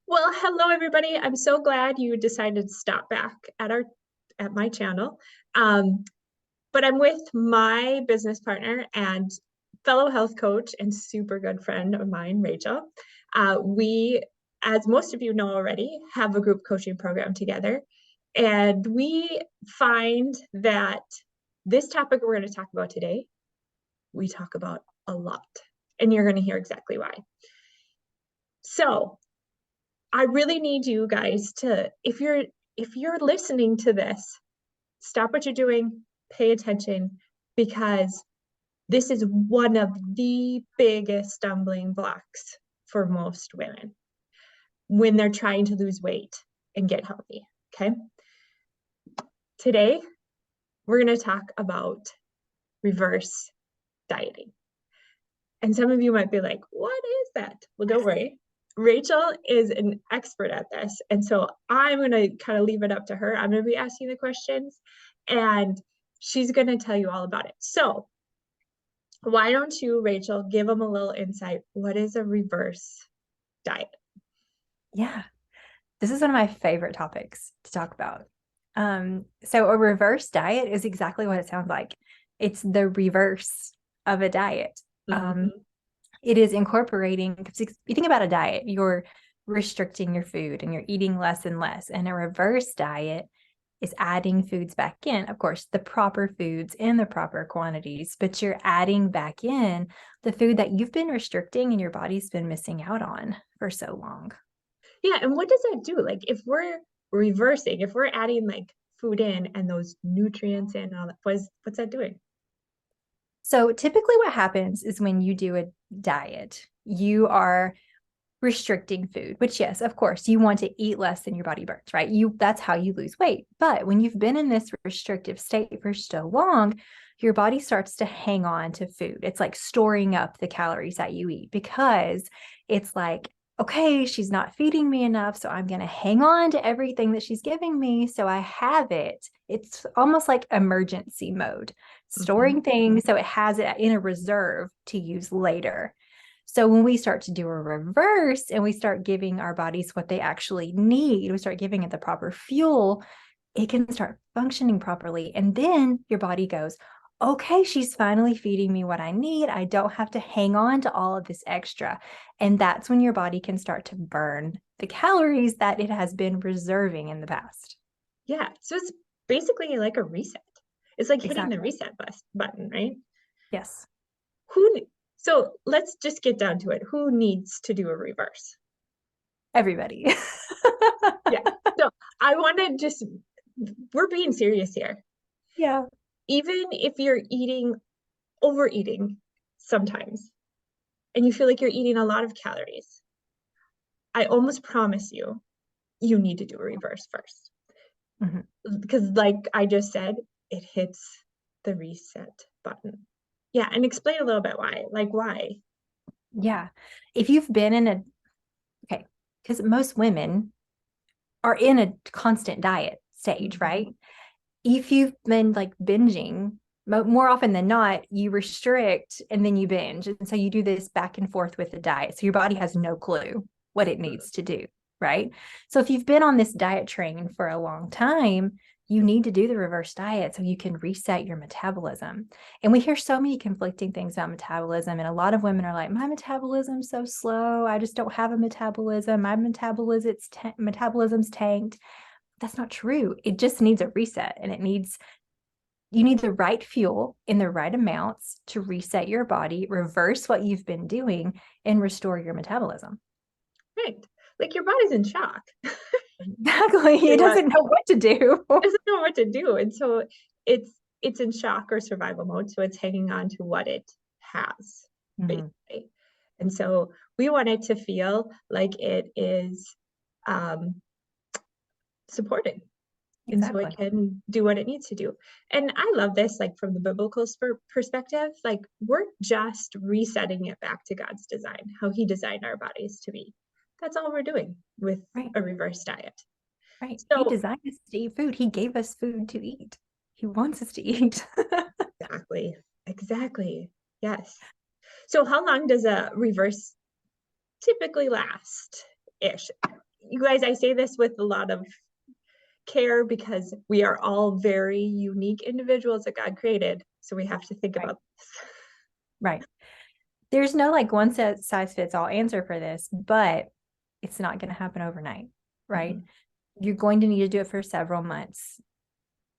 Well, hello everybody. I'm so glad you decided to stop back at my channel. Um, but I'm with my business partner and fellow health coach and super good friend of mine, Rachel. We, as most of you know already, have a group coaching program together. And we find that this topic we're going to talk about today, we talk about a lot. And you're going to hear exactly why. So I really need you guys to, if you're listening to this, stop what you're doing, pay attention, because this is one of the biggest stumbling blocks for most women when they're trying to lose weight and get healthy. Okay. Today, we're going to talk about reverse dieting. And some of you might be like, what is that? Well, don't worry. Rachel is an expert at this. And so I'm going to kind of leave it up to her. I'm going to be asking the questions and she's going to tell you all about it. So why don't you, Rachel, give them a little insight? What is a reverse diet? Yeah, this is one of my favorite topics to talk about. So a reverse diet is exactly what it sounds like. It's the reverse of a diet. Mhm. It is incorporating, because if you think about a diet, you're restricting your food and you're eating less and less. And a reverse diet is adding foods back in, of course, the proper foods in the proper quantities, but you're adding back in the food that you've been restricting and your body's been missing out on for so long. Yeah. And what does that do? Like if we're reversing, if we're adding like food in and those nutrients in and all that, what's that doing? So typically what happens is when you do a diet, you are restricting food, which yes, of course, you want to eat less than your body burns, right? That's how you lose weight. But when you've been in this restrictive state for so long, your body starts to hang on to food. It's like storing up the calories that you eat because it's like, okay, she's not feeding me enough, so I'm going to hang on to everything that she's giving me so I have it. It's almost like emergency mode, Mhm. storing things so it has it in a reserve to use later. So when we start to do a reverse and we start giving our bodies what they actually need, we start giving it the proper fuel, it can start functioning properly. And then your body goes, okay, she's finally feeding me what I need. I don't have to hang on to all of this extra. And that's when your body can start to burn the calories that it has been reserving in the past. Yeah. So it's basically like a reset. It's like hitting the Exactly. reset button, right? Yes. So let's just get down to it. Who needs to do a reverse? Everybody. Yeah. So I want to just, we're being serious here. Yeah. Even if you're overeating sometimes, and you feel like you're eating a lot of calories, I almost promise you need to do a reverse first. Mhm. Because, like I just said, it hits the reset button. Yeah. And explain a little bit why. Like, why? Yeah. If you've been in a, okay, because most women are in a constant diet stage, Mhm. right? If you've been like binging, more often than not, you restrict and then you binge. And so you do this back and forth with the diet. So your body has no clue what it needs to do, right? So if you've been on this diet train for a long time, you need to do the reverse diet so you can reset your metabolism. And we hear so many conflicting things about metabolism. And a lot of women are like, my metabolism's so slow. I just don't have a metabolism. My metabolism's tanked. That's not true. It just needs a reset and you need the right fuel in the right amounts to reset your body, reverse what you've been doing, and restore your metabolism. Right. Like your body's in shock. Exactly. It It doesn't know what to do. doesn't know what to do. And so it's in shock or survival mode. So it's hanging on to what it has, Mhm. basically. And so we want it to feel like it is um, supported. And so it Exactly. can do what it needs to do. And I love this, like from the biblical perspective, like we're just resetting it back to God's design, how he designed our bodies to be. That's all we're doing with Right. a reverse diet. Right. He So designed us to eat food. He gave us food to eat. He wants us to eat. exactly, exactly. Yes. So how long does a reverse typically last ish? you guys, I say this with a lot of care because we are all very unique individuals that God created. So we have to think Right. about this. Right. There's no like one size fits all answer for this, but it's not going to happen overnight, right? Mm-hmm. You're going to need to do it for several months,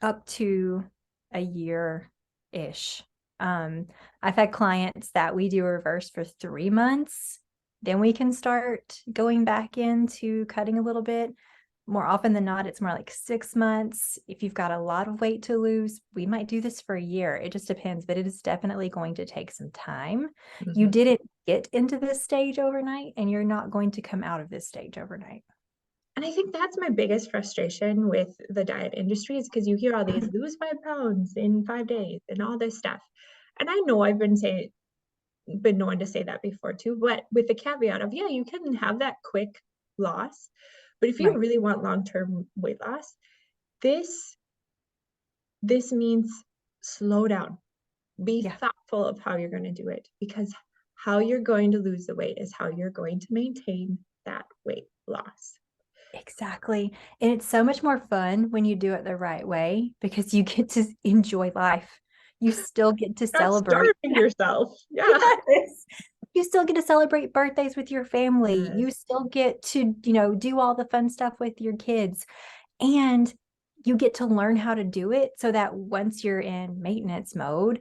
up to a year-ish. I've had clients that we do a reverse for 3 months, then we can start going back into cutting a little bit. More often than not, it's more like 6 months. If you've got a lot of weight to lose, we might do this for a year. It just depends, but it is definitely going to take some time. You Mm-hmm. didn't get into this stage overnight, and you're not going to come out of this stage overnight. And I think that's my biggest frustration with the diet industry is because you hear all these lose 5 pounds in 5 days and all this stuff. And I know I've been known to say that before too, but with the caveat of, yeah, you can have that quick loss. But if you Right. really want long-term weight loss, this this means slow down. Be Yeah. thoughtful of how you're going to do it because how you're going to lose the weight is how you're going to maintain that weight loss. Exactly. And it's so much more fun when you do it the right way because you get to enjoy life. You still get to Not celebrate. starving yourself. Yeah. Yes. You still get to celebrate birthdays with your family. Yes. You still get to, do all the fun stuff with your kids. And you get to learn how to do it so that once you're in maintenance mode,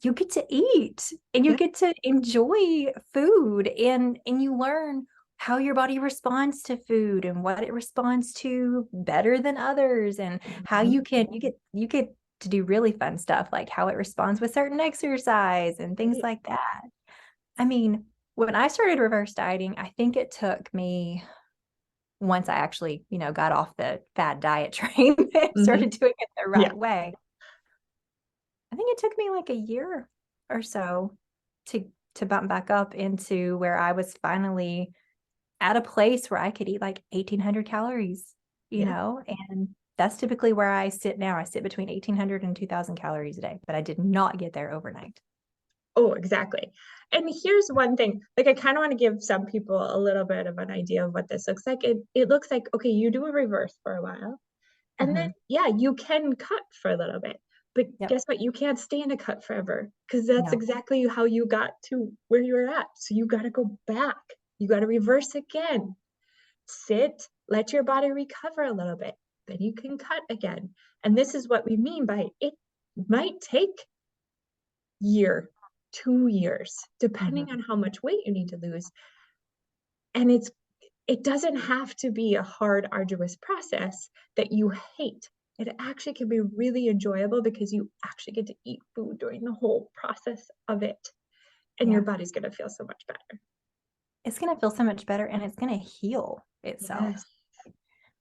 you get to eat and you Yeah. get to enjoy food and you learn how your body responds to food and what it responds to better than others and how Mhm. you get to do really fun stuff like how it responds with certain exercise and things Right. like that. I mean, when I started reverse dieting, I think it took me once I actually, got off the fad diet train and Mhm. started doing it the Yeah. right way. I think it took me like a year or so to bump back up into where I was finally at a place where I could eat like 1,800 calories, Yeah. and that's typically where I sit now. I sit between 1,800 and 2,000 calories a day, but I did not get there overnight. Oh, exactly. And here's one thing, like I kind of want to give some people a little bit of an idea of what this looks like. It looks like, okay, you do a reverse for a while, and then Mhm. yeah, you can cut for a little bit. But Yep. guess what? You can't stay in a cut forever because that's No. exactly how you got to where you were at. So you got to go back. You got to reverse again. Sit, let your body recover a little bit. Then you can cut again. And this is what we mean by it might take year, 2 years, depending Mhm. on how much weight you need to lose. And it doesn't have to be a hard, arduous process that you hate. It actually can be really enjoyable because you actually get to eat food during the whole process of it. And your Yeah. body's going to feel so much better. It's going to feel so much better and it's going to heal itself. Yes.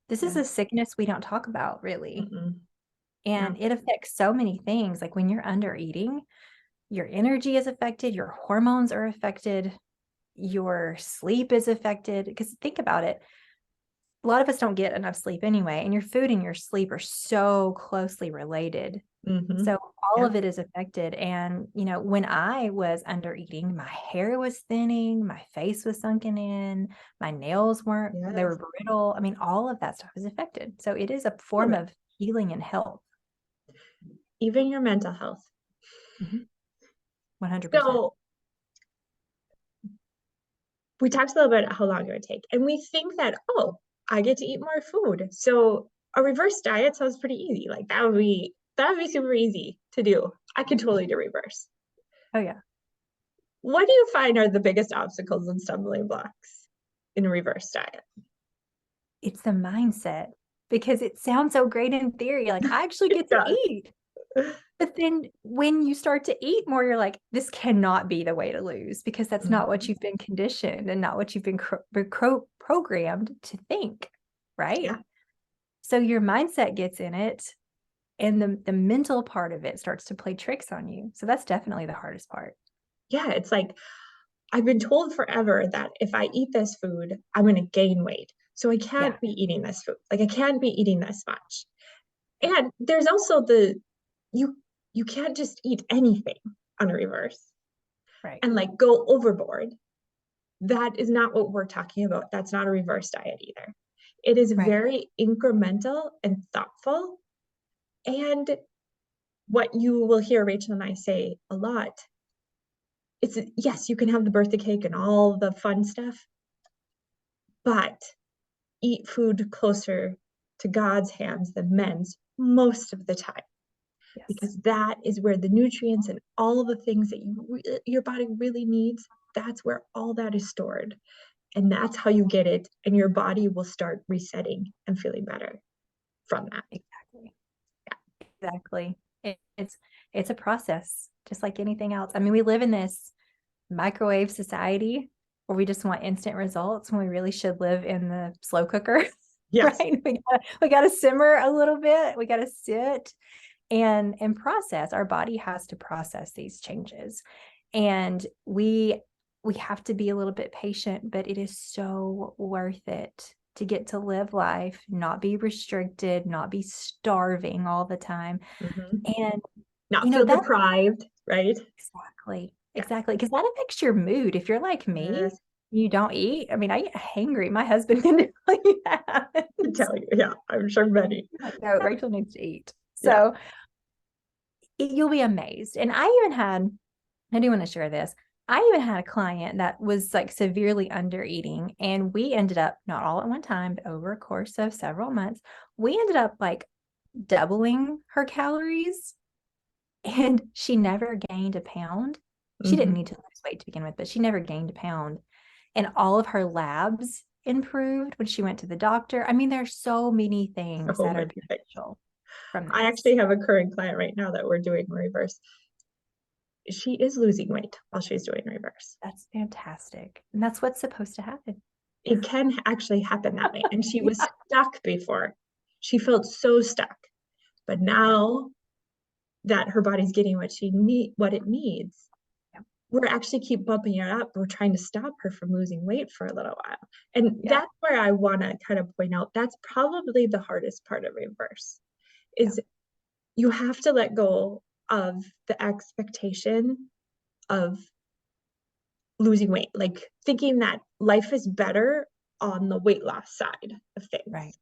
This is Yeah. a sickness we don't talk about really. Mm-mm. And No. it affects so many things. Like when you're under eating, your energy is affected, your hormones are affected, your sleep is affected. Because think about it, a lot of us don't get enough sleep anyway, and your food and your sleep are so closely related. Mm-hmm. So all Yeah. of it is affected. And, when I was under eating, my hair was thinning, my face was sunken in, my nails they Yes. were brittle. I mean, all of that stuff is affected. So it is a All of form it. of healing and health. Even your mental health. Mhm. 100%. So we talked a little bit about how long it would take. And we think that, oh, I get to eat more food. So a reverse diet sounds pretty easy. Like that would be super easy to do. I could totally do reverse. Oh, yeah. What do you find are the biggest obstacles and stumbling blocks in a reverse diet? It's the mindset because it sounds so great in theory. Like, I actually It get to does. eat. But then when you start to eat more, you're like, this cannot be the way to lose because that's not what Mhm. you've been conditioned and not what you've been programmed to think. Right. Yeah. So your mindset gets in it and the mental part of it starts to play tricks on you. So that's definitely the hardest part. Yeah. It's like I've been told forever that if I eat this food, I'm going to gain weight. So I Yeah. can't be eating this food. Like I can't be eating this much. And there's also you you can't just eat anything on a reverse Right. and like go overboard that is not what we're talking about. That's not a reverse diet either. It is Right. very incremental and thoughtful. And what you will hear Rachel and I say a lot, it's yes, you can have the birthday cake and all the fun stuff, but eat food closer to God's hands than men's most of the time, Yes. because that is where the nutrients and all the things that your body really needs, that's where all that is stored. And that's how you get it. And your body will start resetting and feeling better from that. Exactly. Yeah. Exactly. It's a process, just like anything else. I mean, we live in this microwave society where we just want instant results when we really should live in the slow cooker. Yes. Right? We gotta simmer a little bit. We gotta sit and process. Our body has to process these changes. And we have to be a little bit patient, but it is so worth it to get to live life, not be restricted, not be starving all the time. And not feel deprived, right? Exactly. Exactly. Because that affects your mood. If you're like me, Yes. you don't eat. I mean, I get hangry. My husband can tell you that. I can tell you. Yeah, I'm sure many. No, Rachel needs to eat. So you'll be amazed. And I do want to share this. I even had a client that was like severely under eating, and we ended up, not all at one time, but over a course of several months, we ended up like doubling her calories, and she never gained a pound. She didn't need to lose weight to begin with, but she never gained a pound. And all of her labs improved when she went to the doctor. I mean, there's so many things that are beneficial from this. I actually have a current client right now that we're doing reverse. She is losing weight while she's doing reverse. That's fantastic. And that's what's supposed to happen. It can actually happen that way. And she was stuck before. She felt so stuck. But now that her body's getting what it needs, we're actually keep bumping it up. We're trying to stop her from losing weight for a little while. And that's where I want to kind of point out, that's probably the hardest part of reverse, is you have to let go of the expectation of losing weight, like thinking that life is better on the weight loss side of things. Right.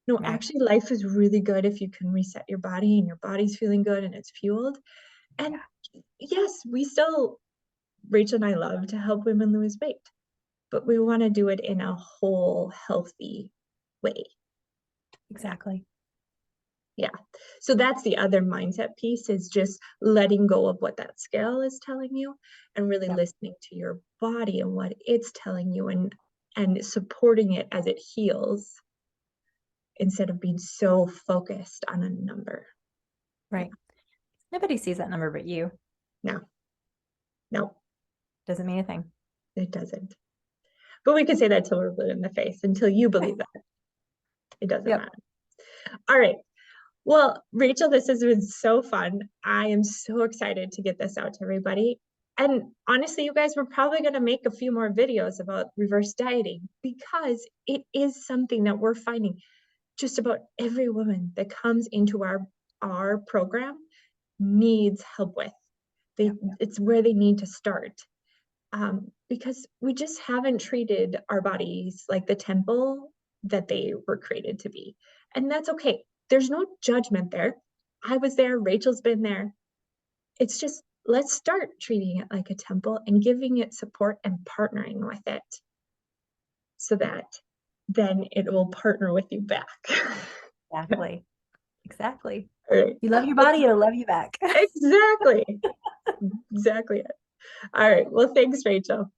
No, actually life is really good if you can reset your body and your body's feeling good and it's fueled. And yes, Rachel and I love to help women lose weight, but we want to do it in a whole, healthy way. Exactly. Yeah. So that's the other mindset piece, is just letting go of what that scale is telling you and really listening to your body and what it's telling you, and supporting it as it heals instead of being so focused on a number. Right. Nobody sees that number but you. No. Doesn't mean a thing. It doesn't. But we can say that till we're blue in the face. Until you believe that, it doesn't matter. All right. Well, Rachel, this has been so fun. I am so excited to get this out to everybody. And honestly, you guys, we're probably going to make a few more videos about reverse dieting, because it is something that we're finding just about every woman that comes into our program needs help with. It's where they need to start. Because we just haven't treated our bodies like the temple that they were created to be. And that's okay. There's no judgment there. I was there. Rachel's been there. It's just, let's start treating it like a temple and giving it support and partnering with it, so that then it will partner with you back. Exactly. Right. You love your body, it'll love you back. Exactly. Exactly. All right. Well, thanks, Rachel.